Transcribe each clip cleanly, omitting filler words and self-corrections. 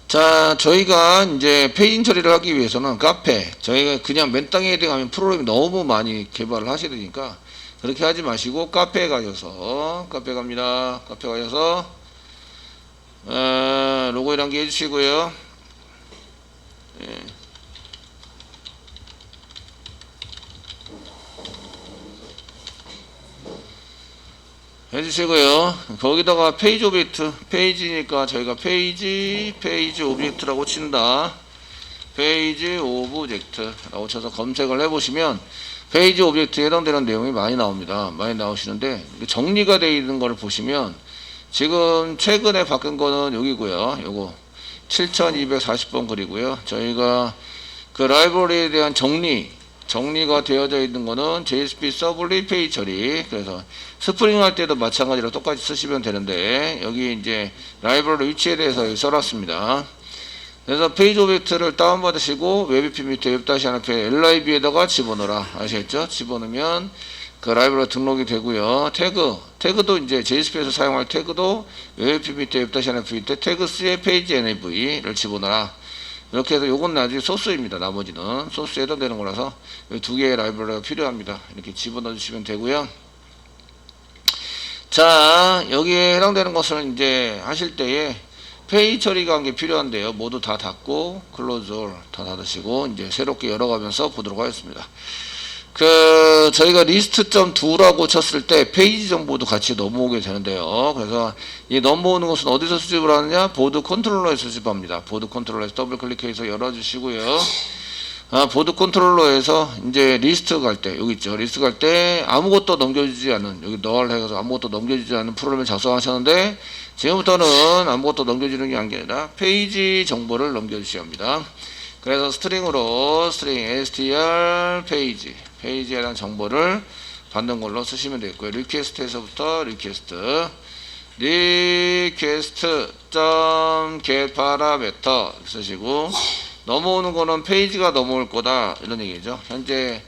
자, 저희가 이제 페이징 처리를 하기 위해서는 카페, 저희가 그냥 맨땅에 헤딩하면 프로그램이 너무 많이 개발을 하셔야 되니까 그렇게 하지 마시고 카페에 가셔서, 카페 갑니다. 카페 가셔서 로고인 한개 해주시고요. 예. 해주시고요. 거기다가 페이지 오브젝트, 페이지니까 저희가 페이지 오브젝트라고 친다. 페이지 오브젝트라고 쳐서 검색을 해보시면 페이지 오브젝트에 해당되는 내용이 많이 나옵니다. 많이 나오시는데 정리가 되어 있는 걸 보시면 지금 최근에 바꾼 거는 여기고요. 요거 7240번 글이고요. 저희가 그 라이브러리에 대한 정리가 되어져 있는 거는 JSP 서블리 페이지 처리. 그래서 스프링 할 때도 마찬가지로 똑같이 쓰시면 되는데 여기 이제 라이브러리 위치에 대해서 여기 써놨습니다. 그래서 페이지 오브젝트를 다운받으시고 웹앱 밑에 웹-1 lib에다가 집어넣어라. 아시겠죠? 집어넣으면 그 라이브러리 등록이 되고요. 태그도 이제 JSP에서 사용할 태그도 웹앱 밑에 웹-1 밑에 태그스의 페이지 NAV를 집어넣어라. 이렇게 해서 요건 나중에 소스입니다. 나머지는 소스에 해당되는 거라서 두 개의 라이브러리가 필요합니다. 이렇게 집어넣어 주시면 되고요. 자, 여기에 해당되는 것을 이제 하실 때에 페이지 처리가 한 게 필요한데요. 모두 다 닫고 클로즈 다 닫으시고 이제 새롭게 열어가면서 보도록 하겠습니다. 저희가 리스트.do라고 쳤을 때 페이지 정보도 같이 넘어오게 되는데요. 그래서 이 넘어오는 것은 어디서 수집을 하느냐? 보드 컨트롤러에서 수집합니다. 보드 컨트롤러에서 더블 클릭해서 열어주시고요. 보드 컨트롤러에서 이제 리스트 갈 때, 여기 있죠. 리스트 갈 때 아무것도 넘겨주지 않은, 여기 널 해서 아무것도 넘겨주지 않은 프로그램을 작성하셨는데, 지금부터는 아무것도 넘겨주는 게 아니라 페이지 정보를 넘겨주셔야 합니다. 그래서 스트링으로 스트링 str 페이지에 대한 정보를 받는 걸로 쓰시면 되겠고요. 리퀘스트에서부터 request.get parameter 쓰시고, 넘어오는 거는 페이지가 넘어올 거다 이런 얘기죠. 현재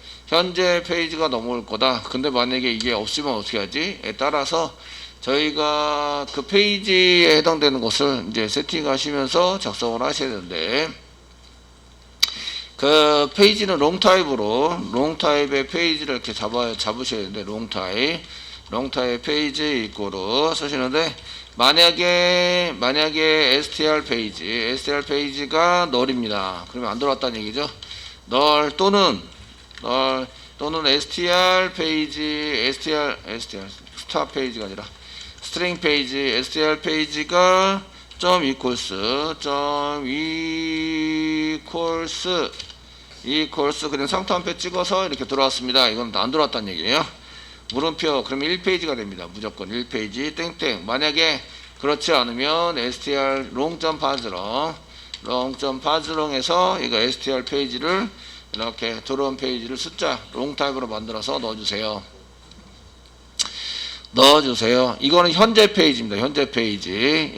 페이지가 넘어올 거다. 근데 만약에 이게 없으면 어떻게 하지?에 따라서 저희가 그 페이지에 해당되는 것을 이제 세팅하시면서 작성을 하셔야 되는데, 그 페이지는 롱타입의 페이지를 이렇게 잡으셔야 되는데, 롱타입 페이지 이꼬로 쓰시는데, 만약에 str 페이지가 널입니다. 그러면 안 들어왔다는 얘기죠. 널 또는 str 페이지, 스타 페이지가 아니라 스트링 페이지, str 페이지가 equals 그냥 상태 한 표 찍어서 이렇게 들어왔습니다. 이건 안 들어왔다는 얘기예요. 물음표 그러면 1페이지가 됩니다. 무조건 1페이지 땡땡. 만약에 그렇지 않으면 str 롱.parse롱에서 이거 str 페이지를 이렇게 들어온 페이지를 숫자 롱타입으로 만들어서 넣어주세요. 이거는 현재 페이지입니다. 현재 페이지.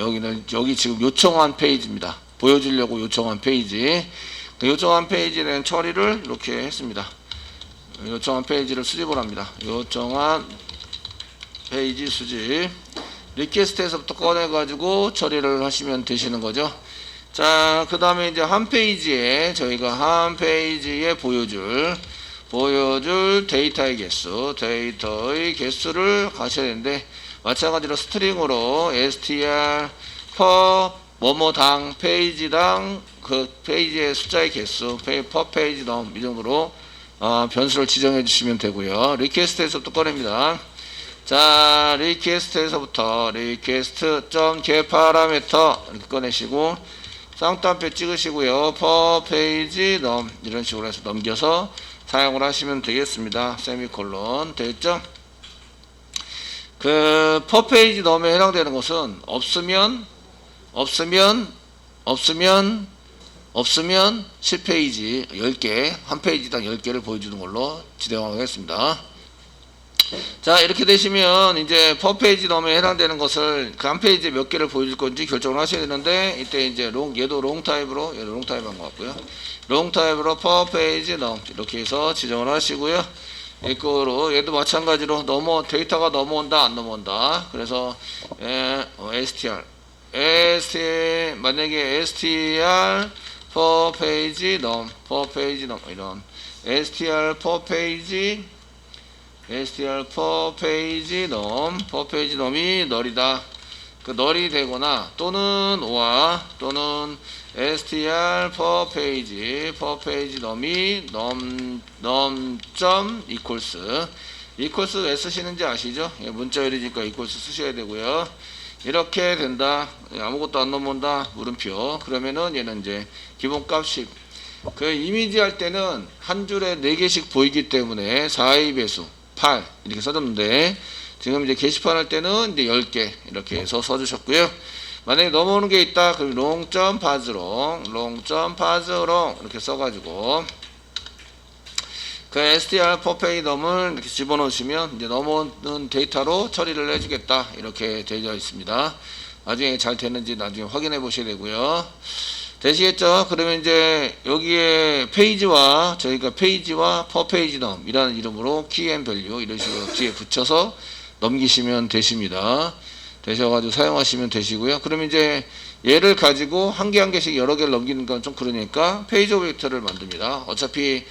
여기 지금 요청한 페이지입니다. 보여주려고 요청한 페이지. 요청한 페이지에 대한 처리를 이렇게 했습니다. 요청한 페이지를 수집을 합니다. 요청한 페이지 수집. 리퀘스트에서부터 꺼내가지고 처리를 하시면 되시는 거죠. 자, 그 다음에 이제 한 페이지에 저희가 한 페이지에 보여줄 데이터의 개수를 가셔야 되는데, 마찬가지로 스트링으로 str per 뭐뭐당 페이지당 그 페이지의 숫자의 개수 per 페이지 넘 이 정도로 변수를 지정해 주시면 되고요. 리퀘스트에서부터 꺼냅니다. 자, 리퀘스트에서부터 request.get parameter 이렇게 꺼내시고 쌍따옴표 찍으시고요. per 페이지 넘 이런 식으로 해서 넘겨서 사용을 하시면 되겠습니다. 세미콜론 됐죠? 그 per 페이지 넘에 해당되는 것은 없으면 10페이지 10개 한 페이지당 10개를 보여주는 걸로 진행하겠습니다. 자, 이렇게 되시면 이제 per 페이지 넘에 해당되는 것을 그 한 페이지에 몇 개를 보여줄 건지 결정을 하셔야 되는데, 이때 이제 얘도 롱타입으로 한 것 같고요. 롱타입으로 per 페이지 넘 이렇게 해서 지정을 하시고요. 이거로 얘도 마찬가지로 데이터가 넘어온다 안 넘어온다. 그래서 str 만약에 str per page num 이런 str per page num이 널이다. 그 널이 되거나 또는 str per page num이 num equals 왜 쓰시는지 아시죠? 문자열이니까 equals 쓰셔야 되고요. 이렇게 된다. 아무것도 안 넘어온다. 물음표. 그러면은 얘는 이제 기본값 10. 그 이미지 할 때는 한 줄에 4개씩 보이기 때문에 4의 배수 8 이렇게 써줬는데 지금 이제 게시판 할 때는 이제 10개 이렇게 해서 써주셨고요. 만약에 넘어오는 게 있다. 그럼 long.parseLong 이렇게 써가지고 그 str per page num을 이렇게 집어넣으시면 이제 넘어오는 데이터로 처리를 해주겠다. 이렇게 되어 있습니다. 나중에 잘 되는지 나중에 확인해 보셔야 되고요. 되시겠죠? 그러면 이제 여기에 페이지와 저희가 페이지와 per page num 이라는 이름으로 key and value 이런 식으로 뒤에 붙여서 넘기시면 되십니다. 되셔가지고 사용하시면 되시고요. 그러면 이제 얘를 가지고 한 개 한 개씩 여러 개를 넘기는 건 좀 그러니까 페이지 오브젝트를 만듭니다. 어차피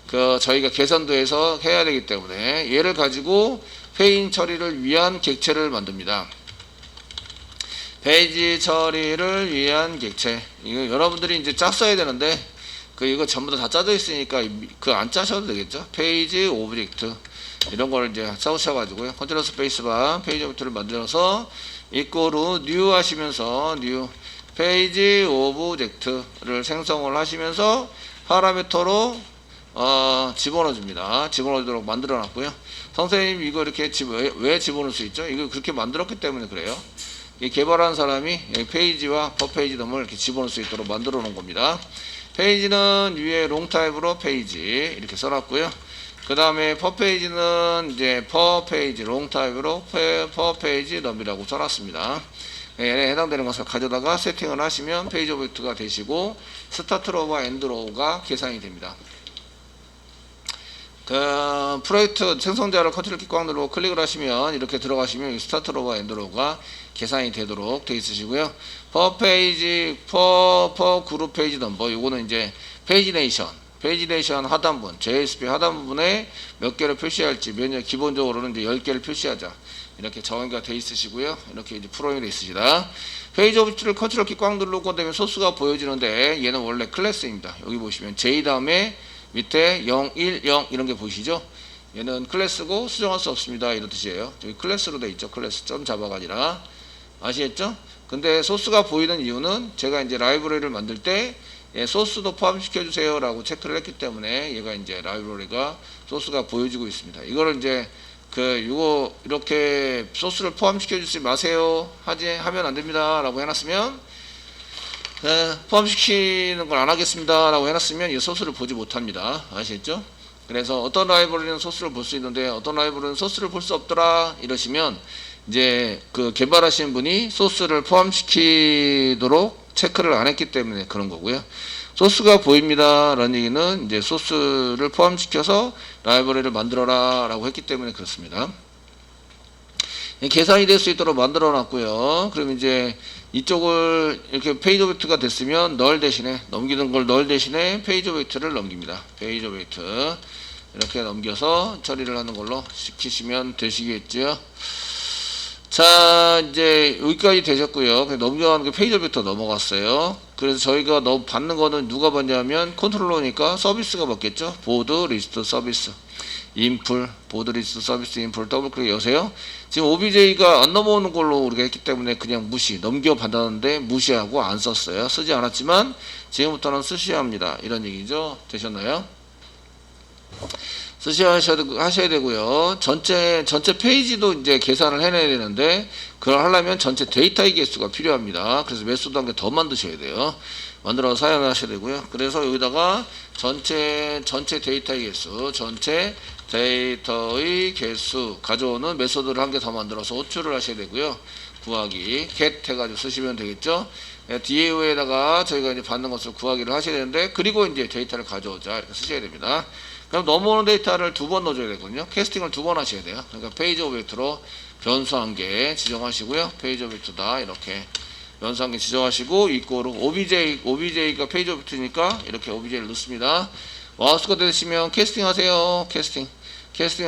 그 저희가 계산도에서 해야 되기 때문에 얘를 가지고 페인 처리를 위한 객체를 만듭니다. 페이지 처리를 위한 객체. 이거 여러분들이 이제 짰어야 되는데 이거 전부 다 짜져 있으니까 안 짜셔도 되겠죠. 페이지 오브젝트 이런 걸 이제 써주셔가지고요. 컨트롤 스페이스바 페이지 오브젝트를 만들어서 이꼬르 뉴 하시면서 뉴 페이지 오브젝트를 생성을 하시면서 파라미터로 집어넣어줍니다. 집어넣도록 만들어놨고요. 선생님 이거 이렇게 왜 집어넣을 수 있죠? 이거 그렇게 만들었기 때문에 그래요. 이 개발한 사람이 페이지와 퍼페이지 덤을 이렇게 집어넣을 수 있도록 만들어 놓은 겁니다. 페이지는 위에 롱 타입으로 페이지 이렇게 써놨고요. 그 다음에 퍼페이지는 이제 퍼페이지 롱 타입으로 퍼페이지 덤이라고 써놨습니다. 얘에 해당되는 것을 가져다가 세팅을 하시면 페이지 오브젝트가 되시고 스타트 로우와 엔드 로우가 계산이 됩니다. 그 프로젝트 생성자를 컨트롤 키 꽉 누르고 클릭을 하시면 이렇게 들어가시면 스타트 로우와 엔드 로우가 계산이 되도록 되어 있으시고요. per 페이지 per 그룹 페이지 넘버 요거는 이제 페이지네이션 하단분 JSP 하단부분에 몇 개를 표시할지 기본적으로는 이제 10개를 표시하자 이렇게 정의가 되어 있으시고요. 이렇게 이제 프로그램이 되어 있으시다. 페이지 오브젝트를 컨트롤 키 꽉 누르고 되면 소스가 보여지는데 얘는 원래 클래스입니다. 여기 보시면 J 다음에 밑에 0, 1, 0 이런 게 보이시죠? 얘는 클래스고 수정할 수 없습니다. 이런 뜻이에요. 여기 클래스로 돼 있죠. 클래스 점 자바가 아니라 아시겠죠? 근데 소스가 보이는 이유는 제가 이제 라이브러리를 만들 때 소스도 포함시켜 주세요 라고 체크를 했기 때문에 얘가 이제 라이브러리가 소스가 보여지고 있습니다. 이거를 이제 이거 이렇게 소스를 포함시켜 주지 마세요 하면 안 됩니다 라고 해놨으면 포함시키는 걸 안 하겠습니다 라고 해놨으면 이 소스를 보지 못합니다. 아시겠죠? 그래서 어떤 라이브러리는 소스를 볼 수 있는데 어떤 라이브러리는 소스를 볼 수 없더라 이러시면 이제 개발하신 분이 소스를 포함시키도록 체크를 안 했기 때문에 그런 거고요. 소스가 보입니다 라는 얘기는 이제 소스를 포함시켜서 라이브러리를 만들어라 라고 했기 때문에 그렇습니다. 계산이 될 수 있도록 만들어 놨고요. 그럼 이제 이쪽을 이렇게 페이지 오브젝트가 됐으면 널 대신에 넘기는 걸 널 대신에 페이지 오브젝트를 넘깁니다. 페이지 오브젝트 이렇게 넘겨서 처리를 하는 걸로 시키시면 되시겠죠. 자 이제 여기까지 되셨고요. 넘겨가는 게 페이지 오브젝트 넘어갔어요. 그래서 저희가 받는 거는 누가 받냐면 컨트롤러니까 서비스가 받겠죠. 보드 리스트 서비스 인풀 보드 리스트 서비스 인풀 더블 클릭 여세요. 지금 OBJ가 안 넘어오는 걸로 우리가 했기 때문에 그냥 넘겨 받았는데 무시하고 안 썼어요. 쓰지 않았지만 지금부터는 쓰셔야 합니다. 이런 얘기죠. 되셨나요? 하셔야 되고요. 전체 페이지도 이제 계산을 해내야 되는데 그걸 하려면 전체 데이터의 개수가 필요합니다. 그래서 메소드 한 개 더 만드셔야 돼요. 만들어서 사용하셔야 되고요. 그래서 여기다가 전체 데이터의 개수, 전체 데이터의 개수 가져오는 메소드를 한 개 더 만들어서 호출을 하셔야 되고요. 구하기 get 해가지고 쓰시면 되겠죠. DAO에다가 저희가 이제 받는 것을 구하기를 하셔야 되는데 그리고 이제 데이터를 가져오자 이렇게 쓰셔야 됩니다. 그럼 넘어오는 데이터를 2번 넣어줘야 되거든요. 캐스팅을 2번 하셔야 돼요. 그러니까 페이지 오브젝트로 변수 한 개 지정하시고요. 페이지 오브젝트다 이렇게 연산계 지정하시고 이꼬로 OBJ가 페이지 오브젝트니까 이렇게 OBJ를 넣습니다. 마우스가 되시면 캐스팅 하세요. 캐스팅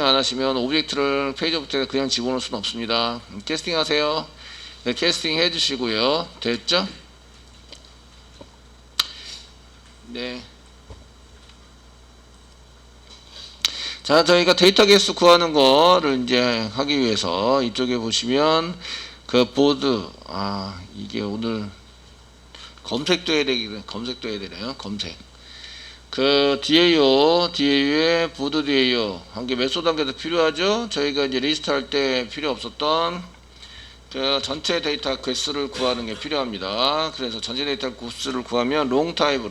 안 하시면 오브젝트를 페이지 오브젝트에 그냥 집어넣을 수는 없습니다. 캐스팅 하세요. 네, 캐스팅 해주시고요. 됐죠? 네. 자, 저희가 데이터 개수 구하는 거를 이제 하기 위해서 이쪽에 보시면 그 보드, 이게 오늘 검색도 해야 되네요. 검색. 그 DAU에 보드 DAU 한 개 몇 소 단계도 필요하죠. 저희가 이제 리스트 할 때 필요 없었던 그 전체 데이터 개수를 구하는 게 필요합니다. 그래서 전체 데이터 개수를 구하면 롱 타입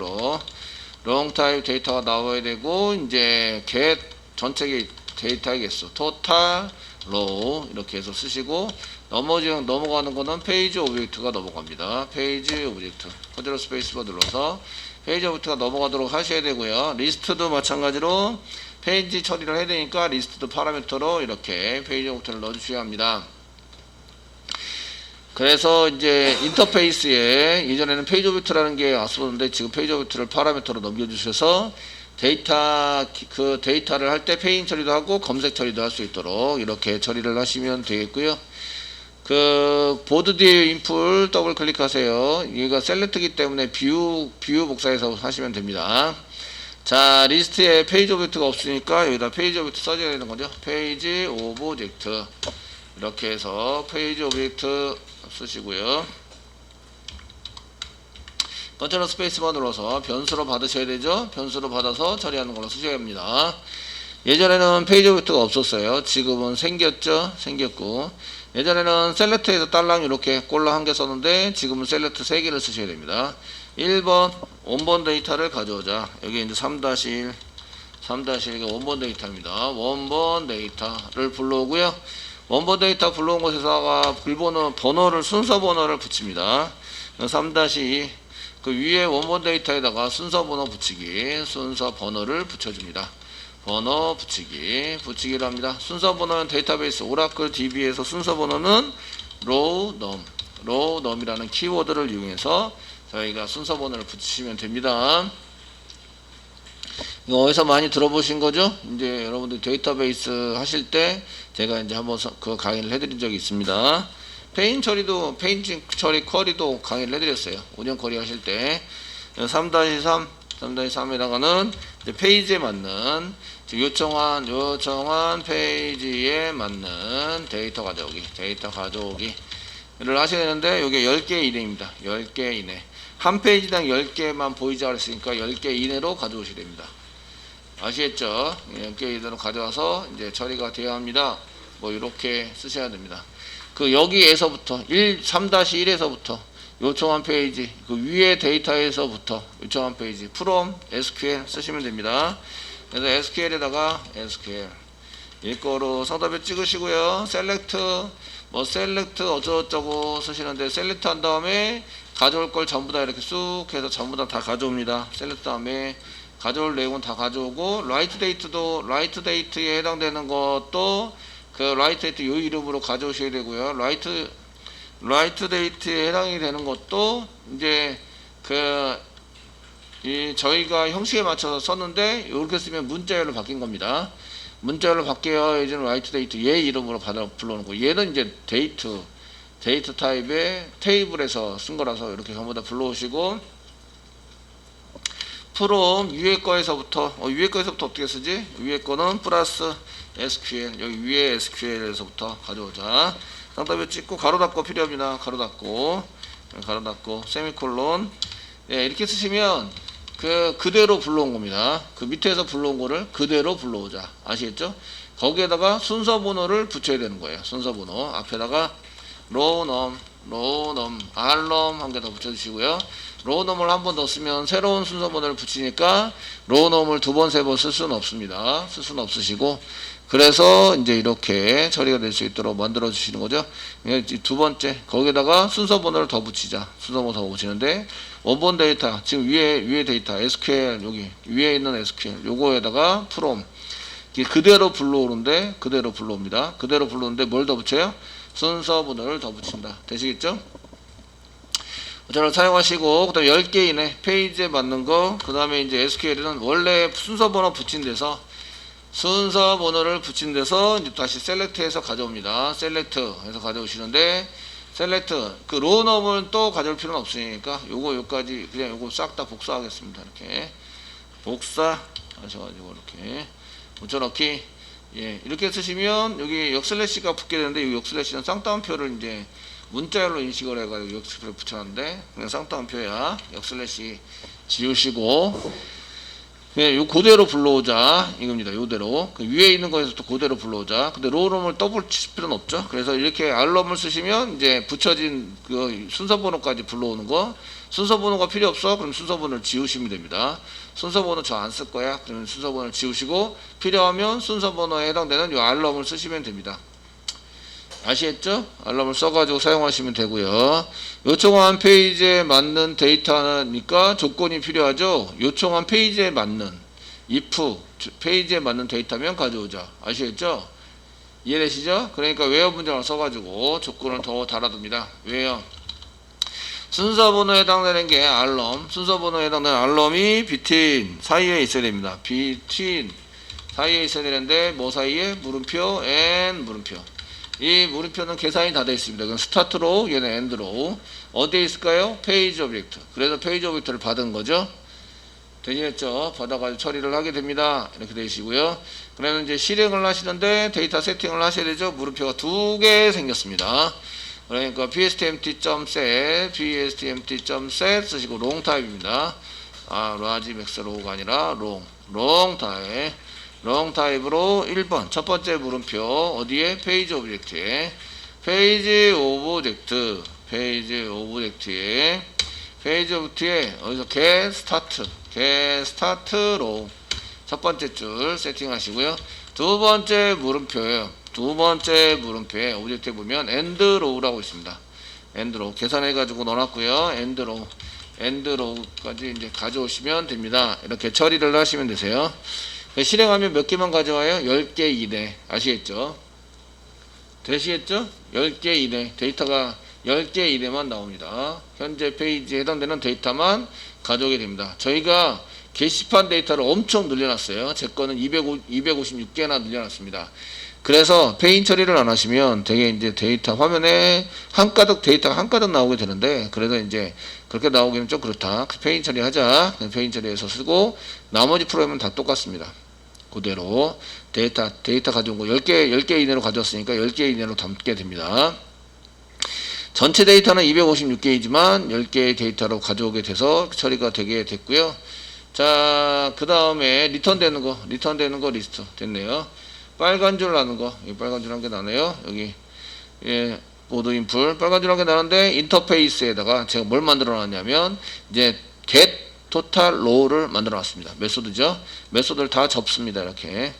데이터가 나와야 되고 이제 get 전체 데이터의 개수 토탈 로우 이렇게 해서 쓰시고 넘어가는 거는 페이지 오브젝트가 넘어갑니다. 페이지 오브젝트 컨트롤 스페이스바 눌러서 페이지 오브젝트가 넘어가도록 하셔야 되고요. 리스트도 마찬가지로 페이지 처리를 해야 되니까 리스트도 파라미터로 이렇게 페이지 오브젝트를 넣어주셔야 합니다. 그래서 이제 인터페이스에 예전에는 페이지 오브젝트라는 게 왔었는데 지금 페이지 오브젝트를 파라미터로 넘겨주셔서 그 데이터를 할 때 페인 처리도 하고 검색 처리도 할 수 있도록 이렇게 처리를 하시면 되겠고요. 그 보드 뒤에 인풀 더블 클릭하세요. 얘가 셀렉트이기 때문에 뷰 복사해서 하시면 됩니다. 자, 리스트에 페이지 오브젝트가 없으니까 여기다 페이지 오브젝트 써줘야 되는 거죠. 페이지 오브젝트 이렇게 해서 페이지 오브젝트 쓰시고요. 컨트롤 스페이스바 눌러서 변수로 받으셔야 되죠. 변수로 받아서 처리하는 걸로 쓰셔야 합니다. 예전에는 페이지 오브젝트가 없었어요. 지금은 생겼고 예전에는 셀렉트에서 딸랑 이렇게 꼴랑 한 개 썼는데 지금은 셀렉트 3개를 쓰셔야 됩니다. 1번 원본 데이터를 가져오자. 여기 이제 3-1가 원본 데이터입니다. 원본 데이터를 불러오고요. 원본 데이터 불러온 곳에다가 순서 번호를 붙입니다. 3-2 그 위에 원본 데이터에다가 순서 번호 붙이기, 순서 번호를 붙여줍니다. 번호 붙이기를 합니다. 순서 번호는 데이터베이스 오라클 DB에서 순서 번호는 row num이라는 키워드를 이용해서 저희가 순서 번호를 붙이시면 됩니다. 이거 어디서 많이 들어보신 거죠? 이제 여러분들 데이터베이스 하실 때 제가 이제 한번 그 강의를 해드린 적이 있습니다. 페인 처리 쿼리도 강의를 해드렸어요. 운영 쿼리 하실 때 3-3에다가는 페이지에 맞는 요청한 페이지에 맞는 데이터 가져오기를 하셔야 되는데 이게 10개 이내입니다. 10개 이내. 한 페이지당 10개만 보이자 그랬으니까 10개 이내로 가져오셔야 됩니다. 아시겠죠? 10개 이내로 가져와서 이제 처리가 되어야 합니다. 뭐 이렇게 쓰셔야 됩니다. 그 여기에서부터 3-1에서부터 요청한 페이지 그 위에 데이터에서부터 요청한 페이지 from SQL 쓰시면 됩니다. 그래서 SQL에다가 SQL 이거로 상단표 찍으시고요. 셀렉트 어쩌고저쩌고 쓰시는데 셀렉트 한 다음에 가져올 걸 전부 다 이렇게 쑥 해서 전부 다 가져옵니다. 셀렉트 다음에 가져올 내용은 다 가져오고 라이트 데이트에 해당되는 것도 그 라이트 데이트 이 이름으로 가져오셔야 되고요. 라이트 데이트에 해당이 되는 것도 이제 저희가 형식에 맞춰서 썼는데 이렇게 쓰면 문자열로 바뀐 겁니다. 문자열로 바뀌어야 이제 라이트 데이트 얘 이름으로 불러놓고 얘는 이제 데이트 타입의 테이블에서 쓴 거라서 이렇게 전부 다 불러오시고 from 위에 거에서부터 어떻게 쓰지? 위에 거는 플러스 SQL 여기 위에 SQL에서부터 가져오자. 상단표 찍고 가로 닫고 필요합니다. 가로 닫고 세미콜론 이렇게 쓰시면 그대로 불러온 겁니다. 그 밑에서 불러온 거를 그대로 불러오자. 아시겠죠? 거기에다가 순서 번호를 붙여야 되는 거예요. 순서 번호 앞에다가 row num rnum 한 개 더 붙여주시고요. row num을 한 번 더 쓰면 새로운 순서 번호를 붙이니까 row num을 2번, 3번 쓸 수는 없습니다. 쓸 수는 없으시고 그래서 이제 이렇게 처리가 될 수 있도록 만들어 주시는 거죠. 두 번째 거기에다가 순서 번호를 더 붙이자. 순서 번호 더 붙이는데 원본 데이터 지금 위에 데이터 SQL 여기 위에 있는 SQL 요거에다가 from 그대로 불러오는데 그대로 불러오는데 뭘 더 붙여요? 순서 번호를 더 붙인다. 되시겠죠? 저를 사용하시고, 그 다음에 10개 이내 페이지에 맞는 거, 그 다음에 이제 SQL은 원래 순서 번호 붙인 데서 순서 번호를 붙인 데서 이제 다시 셀렉트해서 가져옵니다. 셀렉트 해서 가져오시는데, 셀렉트 그 로우넘을 또 가져올 필요는 없으니까 요거까지 그냥 요거 싹 다 복사하겠습니다. 이렇게 복사 하셔가지고 이렇게 붙여넣기. 예, 이렇게 쓰시면 여기 역슬래시가 붙게 되는데, 이 역슬래시는 쌍따옴표를 이제 문자열로 인식을 해가지고 역슬래시를 붙여놨는데, 그냥 쌍따옴표야. 역슬래시 지우시고, 네, 요 그대로 불러오자 이겁니다. 요대로 그 위에 있는 거에서 또 그대로 불러오자. 근데 로우롬을 더블 칠 필요는 없죠. 그래서 이렇게 알럼을 쓰시면 이제 붙여진 그 순서 번호까지 불러오는 거. 순서 번호가 필요 없어? 그럼 순서 번호를 지우시면 됩니다. 순서 번호 저 안 쓸 거야. 그러면 순서 번호를 지우시고, 필요하면 순서 번호에 해당되는 요 알럼을 쓰시면 됩니다. 아시겠죠? 알람을 써가지고 사용하시면 되고요. 요청한 페이지에 맞는 데이터니까 조건이 필요하죠. 요청한 페이지에 맞는 if 페이지에 맞는 데이터면 가져오자. 아시겠죠? 이해되시죠? 그러니까 웨어 문장을 써가지고 조건을 더 달아둡니다. 웨어 순서 번호에 해당되는 게 알럼, 순서 번호에 해당되는 알럼이 between 사이에 있어야 됩니다. between 사이에 있어야 되는데 뭐 사이에? 물음표 and 물음표. 이 물음표는 계산이 다 되어 있습니다. 그럼 스타트로, 얘는 엔드로. 어디에 있을까요? 페이지 오브젝트. 그래서 페이지 오브젝트를 받은 거죠. 되시겠죠? 받아가지고 처리를 하게 됩니다. 이렇게 되시고요. 그러면 이제 실행을 하시는데 데이터 세팅을 하셔야 되죠. 물음표가 2개 생겼습니다. 그러니까 bstmt.set, bstmt.set 쓰시고 long 타입입니다. large max low가 아니라 long 타입. 롱 타입으로 1번 첫 번째 물음표 어디에? 페이지 오브젝트에 페이지 오브젝트에 어디서 get start로 첫 번째 줄 세팅하시고요. 두 번째 물음표예요. 두 번째 물음표에 오브젝트에 보면 end row라고 있습니다. end row 계산해 가지고 넣어놨고요. end row까지 이제 가져오시면 됩니다. 이렇게 처리를 하시면 되세요. 실행하면 몇 개만 가져와요? 10개 이내. 아시겠죠? 되시겠죠? 10개 이내. 데이터가 10개 이내만 나옵니다. 현재 페이지에 해당되는 데이터만 가져오게 됩니다. 저희가 게시판 데이터를 엄청 늘려놨어요. 제 거는 256개나 늘려놨습니다. 그래서 페인 처리를 안 하시면 되게 이제 데이터 화면에 데이터가 한가득 나오게 되는데, 그래서 이제 그렇게 나오기는 좀 그렇다. 페인 처리하자. 페인 처리해서 쓰고, 나머지 프로그램은 다 똑같습니다. 그대로 데이터 가져온 거 10개 이내로 가져왔으니까 10개 이내로 담게 됩니다. 전체 데이터는 256개이지만 10개의 데이터로 가져오게 돼서 처리가 되게 됐고요. 자, 그 다음에 리턴 되는 거 리스트 됐네요. 빨간 줄 나는 거, 빨간 줄 한 개 나네요. 여기 예, 보드 인풀 빨간 줄 한 개 나는데, 인터페이스에다가 제가 뭘 만들어 놨냐면 이제 get 토탈 로우를 만들어 놨습니다. 메소드죠. 메소드를 다 접습니다. 이렇게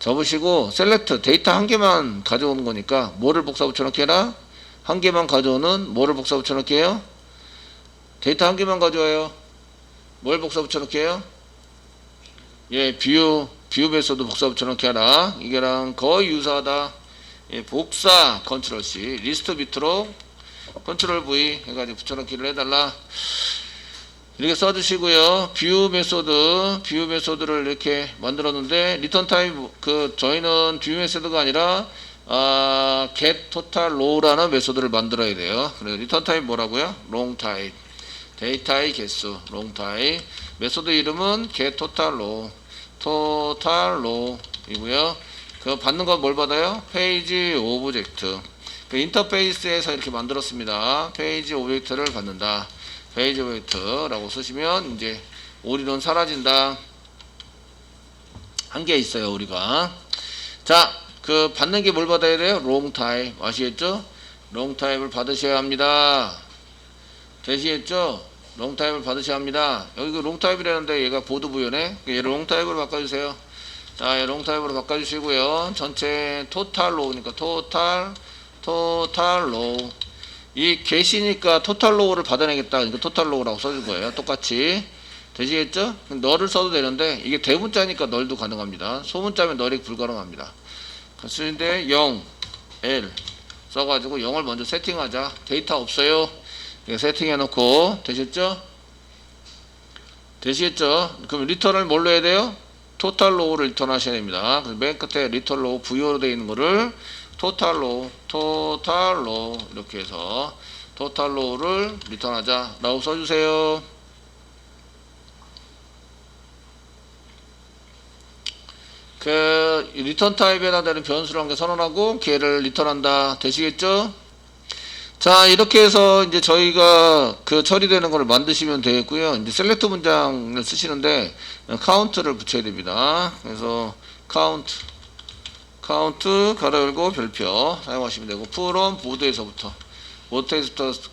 접으시고 셀렉트 데이터 한 개만 가져오는 거니까 뭐를 복사 붙여넣기 해라? 한 개만 가져오는 뭐를 복사 붙여넣기 해요? 데이터 한 개만 가져와요. 뭘 복사 붙여넣기 해요? 예, 뷰 메소드 복사 붙여넣기 하라. 이게랑 거의 유사하다. 예, 복사 컨트롤 C 리스트 비트로 컨트롤 V 해가지고 붙여넣기를 해달라. 이렇게 써주시고요. 뷰 메소드를 이렇게 만들었는데, 리턴 타입 저희는 뷰 메소드가 아니라 get total row라는 메소드를 만들어야 돼요. 그래서 리턴 타입 뭐라고요? long 타입. 데이터의 개수 long 타입. 메소드 이름은 get total row 이고요. 그 받는 건 뭘 받아요? 페이지 오브젝트. 그 인터페이스에서 이렇게 만들었습니다. 페이지 오브젝트를 받는다. 페이지 오브젝트라고 쓰시면 이제 오리론 사라진다. 한 개 있어요, 우리가. 자, 그 받는 게 뭘 받아야 돼요? 롱 타입. 아시겠죠? 롱 타입을 받으셔야 합니다. 되시겠죠? 롱 타입을 받으셔야 합니다. 여기 그 롱 타입이라는데 얘가 보드 부여네. 얘를 롱 타입으로 바꿔주세요. 자, 얘 롱 타입으로 바꿔주시고요. 전체 토탈 로우니까 토탈 로우. 이 get이니까 토탈 로우를 받아내겠다. 그러니까 토탈 로우라고 써줄 거예요. 똑같이. 되시겠죠? 널을 써도 되는데, 이게 대문자니까 널도 가능합니다. 소문자면 널이 불가능합니다. 쓰는데 0, L 써가지고 0을 먼저 세팅하자. 데이터 없어요. 이거 세팅해 놓고 되셨죠? 되시겠죠? 그럼 리턴을 뭘로 해야 돼요? 토탈 로우를 리턴 하셔야 됩니다. 그래서 맨 끝에 리턴 로우 VO로 되어 있는 거를 토탈 로우 이렇게 해서 토탈 로우를 리턴하자 라고 써주세요. 그 리턴 타입에 해당되는 변수를 한 개 선언하고 걔를 리턴한다. 되시겠죠? 자, 이렇게 해서 이제 저희가 그 처리되는 거를 만드시면 되겠고요. 이제 셀렉트 문장을 쓰시는데 카운트를 붙여야 됩니다. 그래서 카운트 가로 열고 별표 사용하시면 되고 from 보드에서부터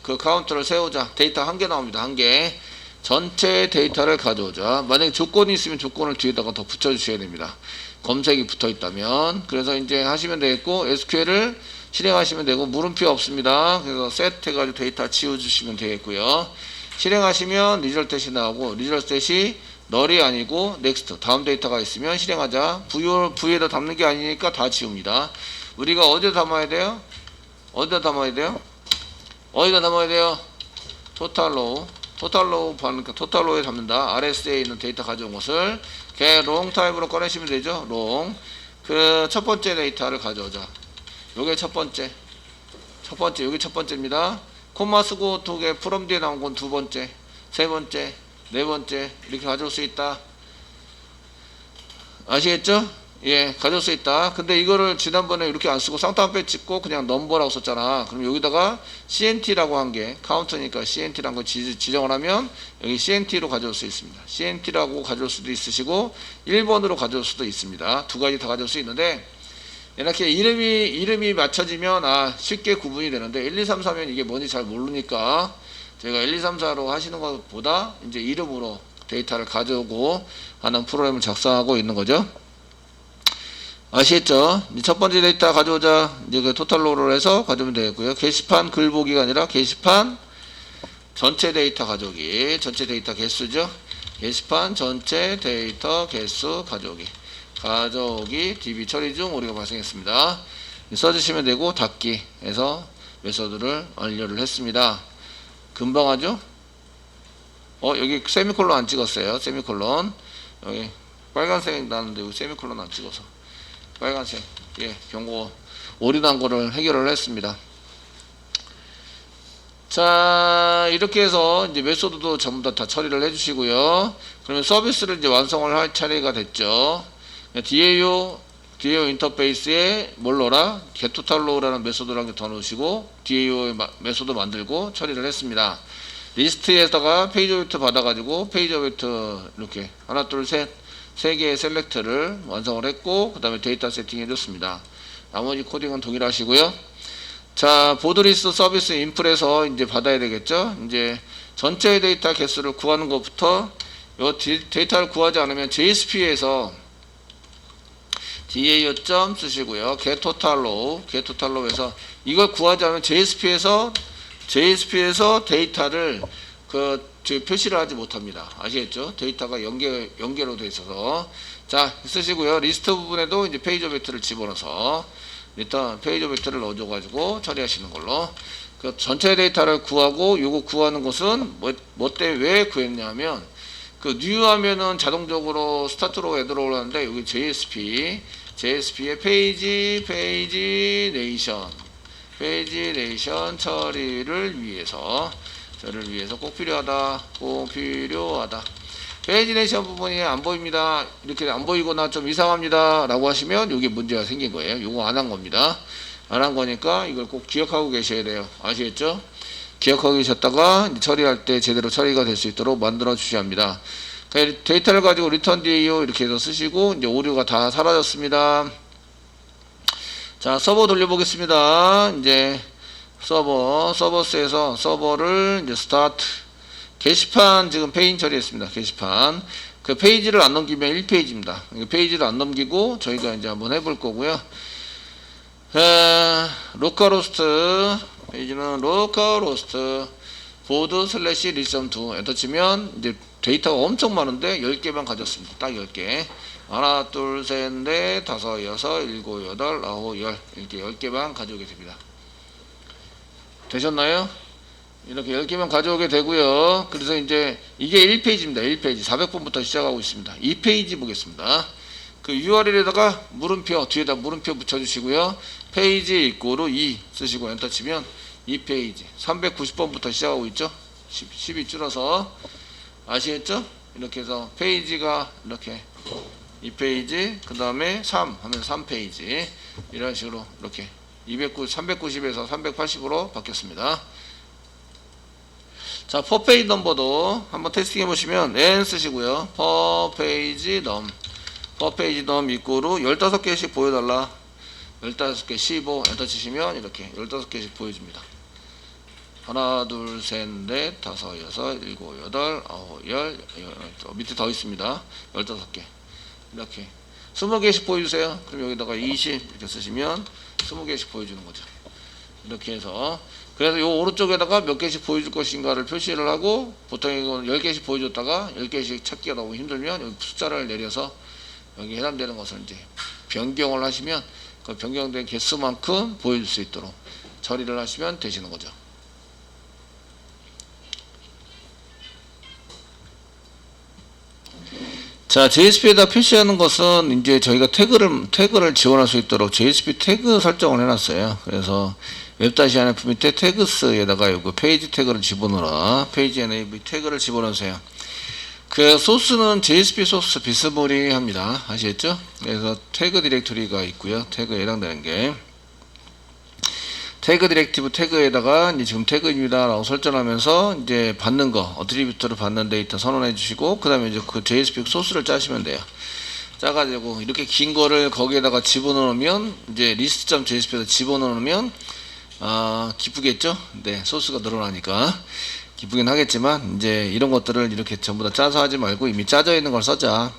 그 카운트를 세우자. 데이터 한 개 나옵니다. 한 개. 전체 데이터를 가져오자. 만약에 조건이 있으면 조건을 뒤에다가 더 붙여주셔야 됩니다. 검색이 붙어 있다면. 그래서 이제 하시면 되겠고 SQL을 실행하시면 되고 물음표 없습니다. 그래서 set 해가지고 데이터 지워주시면 되겠고요. 실행하시면 리절트이 나오고 리절트이 널이 아니고 next 다음 데이터가 있으면 실행하자. V에다 담는 게 아니니까 다 지웁니다. 우리가 어디다 담아야 돼요? 어디다 담아야 돼요? 토탈로우 그러니까 토탈로우에 담는다. RSA에 있는 데이터 가져온 것을 롱 타입으로 꺼내시면 되죠. 롱. 그 첫 번째 데이터를 가져오자. 요게 첫 번째, 요게 첫 번째입니다. 콤마 쓰고 두 개, from 뒤에 나온 건 두 번째, 세 번째, 네 번째, 이렇게 가져올 수 있다. 아시겠죠? 예, 가져올 수 있다. 근데 이거를 지난번에 이렇게 안 쓰고 쌍따옴표 찍고 그냥 넘버라고 썼잖아. 그럼 여기다가 CNT라고 한 게, 카운트니까 CNT라는 거 지정을 하면 여기 CNT로 가져올 수 있습니다. CNT라고 가져올 수도 있으시고 1번으로 가져올 수도 있습니다. 두 가지 다 가져올 수 있는데 이렇게 이름이 맞춰지면 쉽게 구분이 되는데 1, 2, 3, 4면 이게 뭔지 잘 모르니까 저희가 1, 2, 3, 4로 하시는 것보다 이제 이름으로 데이터를 가져오고 하는 프로그램을 작성하고 있는 거죠. 아시겠죠? 첫 번째 데이터 가져오자. 이제 그 토탈로우를 해서 가져오면 되겠고요. 게시판 글 보기가 아니라 게시판 전체 데이터 가져오기. 전체 데이터 개수죠. 게시판 전체 데이터 개수 가져오기. DB 처리 중 오류가 발생했습니다. 써주시면 되고 닫기 해서 메소드를 완료를 했습니다. 금방 하죠? 여기 세미콜론 안 찍었어요. 세미콜론. 여기 빨간색 나는데 여기 세미콜론 안 찍어서. 빨간색. 예, 경고 오류 난 거를 해결을 했습니다. 자, 이렇게 해서 이제 메소드도 전부 다 처리를 해주시고요. 그러면 서비스를 이제 완성을 할 차례가 됐죠. DAO 인터페이스에 뭘 넣어라? getTotalRow라는 메소드를 한 개 더 넣으시고 DAO 메소드 만들고 처리를 했습니다. 리스트에다가 페이지 오브젝트 받아가지고 페이지 오브젝트 이렇게 하나 둘 셋 세 개의 셀렉트를 완성을 했고 그 다음에 데이터 세팅 해줬습니다. 나머지 코딩은 동일하시고요. 자, 보드리스트 서비스 인플에서 이제 받아야 되겠죠. 이제 전체 데이터 개수를 구하는 것부터 요 데이터를 구하지 않으면 JSP에서 DAO 쓰시고요. getTotalRow에서 이걸 구하지 않으면 JSP에서 데이터를 표시를 하지 못합니다. 아시겠죠? 데이터가 연계로 되어 있어서 자 쓰시고요. 리스트 부분에도 이제 페이지 오브젝트를 집어넣어서 일단 페이지 오브젝트를 넣어줘가지고 처리하시는 걸로. 그 전체 데이터를 구하고 요거 구하는 것은 뭐 때문에 왜 구했냐면 그 new 하면은 자동적으로 스타트로 애들로 하는데 여기 JSP의 페이지 네이션 처리를 위해서 꼭 필요하다. 페이지 네이션 부분이 안 보입니다. 이렇게 안 보이거나 좀 이상합니다. 라고 하시면 이게 문제가 생긴 거예요. 이거 안 한 겁니다. 안 한 거니까 이걸 꼭 기억하고 계셔야 돼요. 아시겠죠? 기억하고 계셨다가 처리할 때 제대로 처리가 될 수 있도록 만들어 주셔야 합니다. 데이터를 가지고 return DAO 이렇게 해서 쓰시고 이제 오류가 다 사라졌습니다. 자, 서버 돌려보겠습니다. 이제 서버스에서 서버를 이제 스타트 게시판 지금 페인 처리했습니다. 게시판 그 페이지를 안 넘기면 1페이지입니다. 페이지를 안 넘기고 저희가 이제 한번 해볼 거고요. 로컬호스트 페이지는 로컬호스트 보드 슬래시 리썸2 엔터 치면 이제 데이터가 엄청 많은데 10개만 가졌습니다. 딱 10개. 하나, 둘, 셋, 넷, 다섯, 여섯, 일곱, 여덟, 아홉, 열. 이렇게 10개만 가져오게 됩니다. 되셨나요? 이렇게 10개만 가져오게 되고요. 그래서 이제 이게 1페이지입니다. 1페이지 400번부터 시작하고 있습니다. 2페이지 보겠습니다. 그 URL에다가 물음표 뒤에다 물음표 붙여주시고요. 페이지 이꼬르 2 쓰시고 엔터 치면 2페이지 390번부터 시작하고 있죠. 10이 줄어서 아시겠죠? 이렇게 해서 페이지가 이렇게 2페이지 그 다음에 3 하면 3페이지 이런 식으로 이렇게 390에서 380으로 바뀌었습니다. 자, per 페이지 넘버도 한번 테스팅 해보시면 n 쓰시고요. per 페이지 넘 per 페이지 넘 이꼬르 15개씩 보여달라. 15개 15 엔터 치시면 이렇게 15개씩 보여줍니다. 하나 둘셋넷 다섯 여섯 일곱 여덟 아홉 열 밑에 더 있습니다. 15개 이렇게 20개씩 보여주세요. 그럼 여기다가 20 이렇게 쓰시면 20개씩 보여주는 거죠. 이렇게 해서 그래서 요 오른쪽에다가 몇 개씩 보여줄 것인가를 표시를 하고 보통 이건 10개씩 보여줬다가 10개씩 찾기가 너무 힘들면 여기 숫자를 내려서 여기 해당되는 것을 이제 변경을 하시면 그 변경된 개수만큼 보여줄 수 있도록 처리를 하시면 되시는 거죠. 자, JSP에다 표시하는 것은 이제 저희가 태그를 지원할 수 있도록 JSP 태그 설정을 해놨어요. 그래서 웹-NF 밑에 태그스에다가 요거 페이지 태그를 집어넣어라. 페이지 NAV 태그를 집어넣으세요. 그 소스는 JSP 소스 비스무리합니다. 아시겠죠? 그래서 태그 디렉토리가 있고요. 태그에 해당되는 게 태그 디렉티브 태그에다가 이제 지금 태그입니다 라고 설정하면서 이제 받는 거 어트리뷰트를 받는 데이터 선언해 주시고 그 다음에 이제 그 JSP 소스를 짜시면 돼요. 짜가지고 이렇게 긴 거를 거기에다가 집어넣으면 이제 list.jsp에다 집어넣으면 기쁘겠죠? 네, 소스가 늘어나니까 기쁘긴 하겠지만 이제 이런 것들을 이렇게 전부 다 짜서 하지 말고 이미 짜져 있는 걸 써자.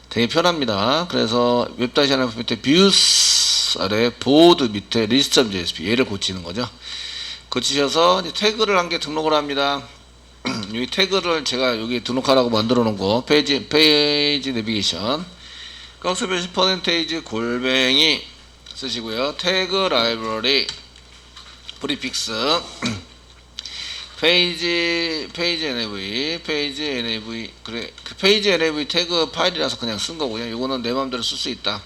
되게 편합니다. 그래서 웹-NF 밑에 views 아래 보드 밑에 list.jsp 얘를 고치는 거죠. 고치셔서 이제 태그를 한 개 등록을 합니다. 이 태그를 제가 여기 등록하라고 만들어 놓은 거 페이지 내비게이션 꺽쇠표시 퍼센테이지 골뱅이 쓰시고요. 태그 라이브러리 프리픽스 페이지 NAV 그래 그 페이지 NAV 태그 파일이라서 그냥 쓴 거고요. 이거는 내 마음대로 쓸 수 있다.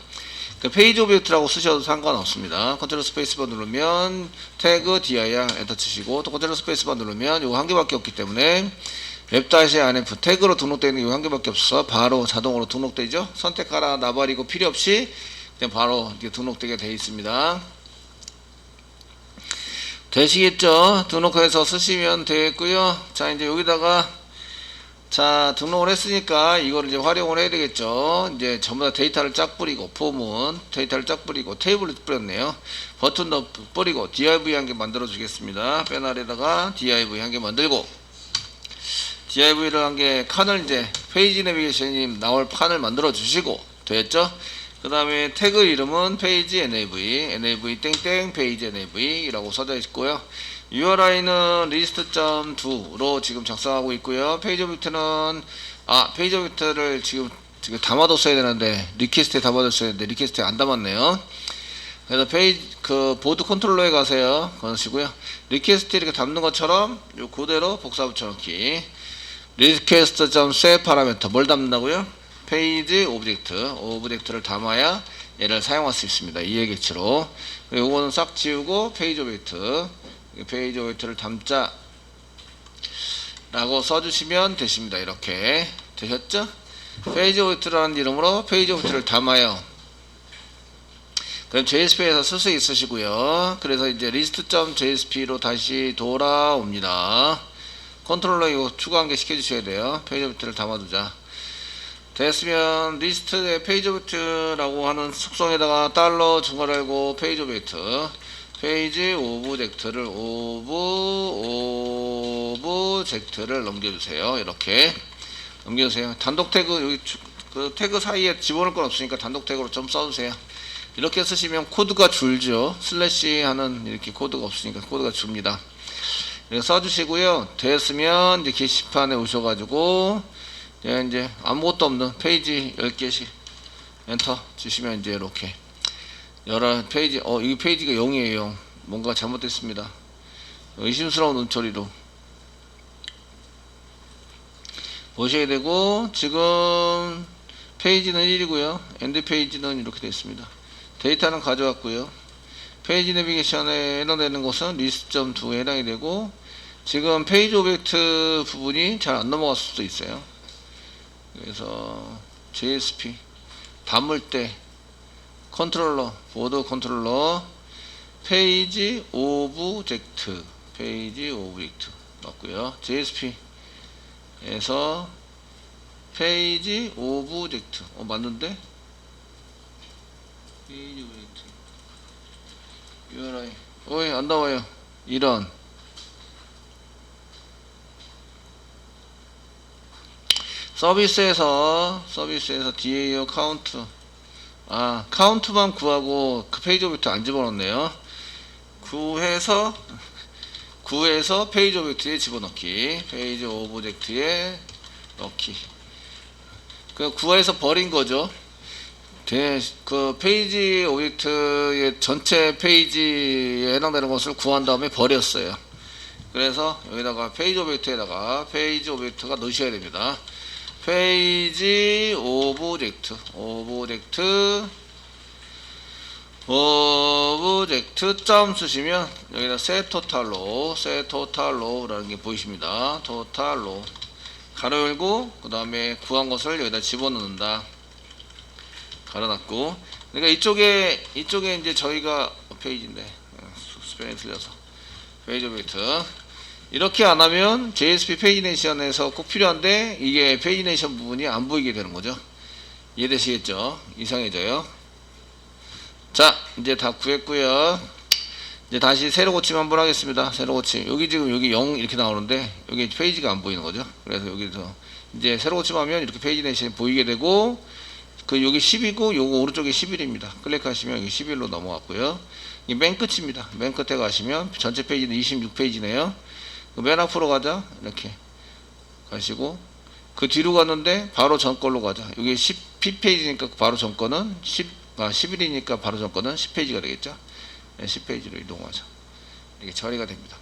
그 페이지 오브젝트라고 쓰셔도 상관없습니다. 컨트롤 스페이스바 누르면 태그 dir 엔터 치시고 또 컨트롤 스페이스바 누르면 이거 한 개밖에 없기 때문에 웹-NF 태그로 등록되어 있는 게 한 개밖에 없어서 바로 자동으로 등록되죠. 선택하라 나발이고 필요 없이 그냥 바로 이렇게 등록되게 되어 있습니다. 되시겠죠? 등록해서 쓰시면 되겠고요. 자, 이제 여기다가 자, 등록을 했으니까 이걸 이제 활용을 해야 되겠죠. 이제 전부 다 데이터를 쫙 뿌리고 폼은 데이터를 쫙 뿌리고 테이블을 뿌렸네요. 버튼도 뿌리고 div 한 개 만들어 주겠습니다. 패널에다가 div 한 개 만들고 div를 한 개 칸을 이제 페이지 내비게이션이 나올 칸을 만들어 주시고 됐죠? 그 다음에 태그 이름은 페이지 nav 땡땡 페이지 nav 라고 써져 있고요. URI는 list.do로 지금 작성하고 있고요. 페이지 오브젝트는 페이지 오브젝트를 지금 담아뒀어야 되는데 리퀘스트에 담아뒀어야 되는데 리퀘스트에 안 담았네요. 그래서 페이지 그 보드 컨트롤러에 가세요. 그러시고요. 리퀘스트 이렇게 담는 것처럼 요 그대로 복사 붙여넣기. request.set 파라미터 뭘 담는다고요? 페이지 오브젝트를 담아야 얘를 사용할 수 있습니다. 이해 객체로. 요거는 싹 지우고 페이지 오브젝트를 담자 라고 써주시면 되십니다. 이렇게 되셨죠? 페이지 오브젝트라는 이름으로 페이지 오브젝트를 담아요. 그럼 JSP에서 쓸 수 있으시고요. 그래서 이제 list.jsp로 다시 돌아옵니다. 컨트롤러 이거 추가 한 개 시켜주셔야 돼요. 페이지 오브젝트를 담아두자. 됐으면 리스트의 페이지 오브젝트라고 하는 속성에다가 달러 중괄 알고 페이지 오브젝트 페이지 오브젝트를 넘겨주세요. 이렇게 넘겨주세요. 단독 태그 여기 그 태그 사이에 집어넣을 건 없으니까 단독 태그로 좀 써주세요. 이렇게 쓰시면 코드가 줄죠. 슬래시 하는 이렇게 코드가 없으니까 코드가 줍니다. 이렇게 써주시고요. 됐으면 이제 게시판에 오셔가지고 이제 아무것도 없는 페이지 10개씩 엔터 주시면 이제 이렇게 여러 페이지 이 페이지가 0이에요. 뭔가 잘못됐습니다. 의심스러운 운처리로 보셔야 되고, 지금 페이지는 1이고요. 엔드 페이지는 이렇게 되어 있습니다. 데이터는 가져왔고요. 페이지 내비게이션에 해당되는 것은 list.to에 해당이 되고, 지금 페이지 오브젝트 부분이 잘 안 넘어갔을 수도 있어요. 그래서 JSP 단물대 컨트롤러, 보드 컨트롤러, 페이지 오브젝트 넣었고요. JSP에서 페이지 오브젝트 맞는데? 페이지 오브젝트 URI 왜 안 나와요? 이런 서비스에서 DAO 카운트 카운트만 구하고 그 페이지 오브젝트 안 집어넣네요. 구해서 페이지 오브젝트에 집어넣기, 페이지 오브젝트에 넣기. 그 구해서 버린 거죠. 그 페이지 오브젝트의 전체 페이지에 해당되는 것을 구한 다음에 버렸어요. 그래서 여기다가 페이지 오브젝트가 넣으셔야 됩니다. 페이지 오브젝트 점 쓰시면 여기다 set total로라는 게 보이십니다. total로 가로 열고 그 다음에 구한 것을 여기다 집어넣는다. 갈아놨고, 그러니까 이쪽에 이제 저희가 페이지인데 스펠링 틀려서 페이지 오브젝트 이렇게 안 하면 JSP 페이지네이션에서 꼭 필요한데 이게 페이지네이션 부분이 안 보이게 되는 거죠. 이해되시겠죠? 이상해져요. 자, 이제 다 구했고요. 이제 다시 새로 고침 한번 하겠습니다. 새로 고침. 여기 지금 여기 0 이렇게 나오는데 여기 페이지가 안 보이는 거죠. 그래서 여기서 이제 새로 고침하면 이렇게 페이지네이션이 보이게 되고, 그 여기 10이고 요거 오른쪽에 11입니다. 클릭하시면 여기 11로 넘어갔고요. 이게 맨 끝입니다. 맨 끝에 가시면 전체 페이지는 26페이지네요. 맨 앞으로 가자. 이렇게 가시고 그 뒤로 갔는데 바로 전 걸로 가자. 여기 10페이지니까 바로 전 거는 11이니까 바로 전 거는 10페이지가 되겠죠. 10페이지로 이동하자. 이렇게 처리가 됩니다.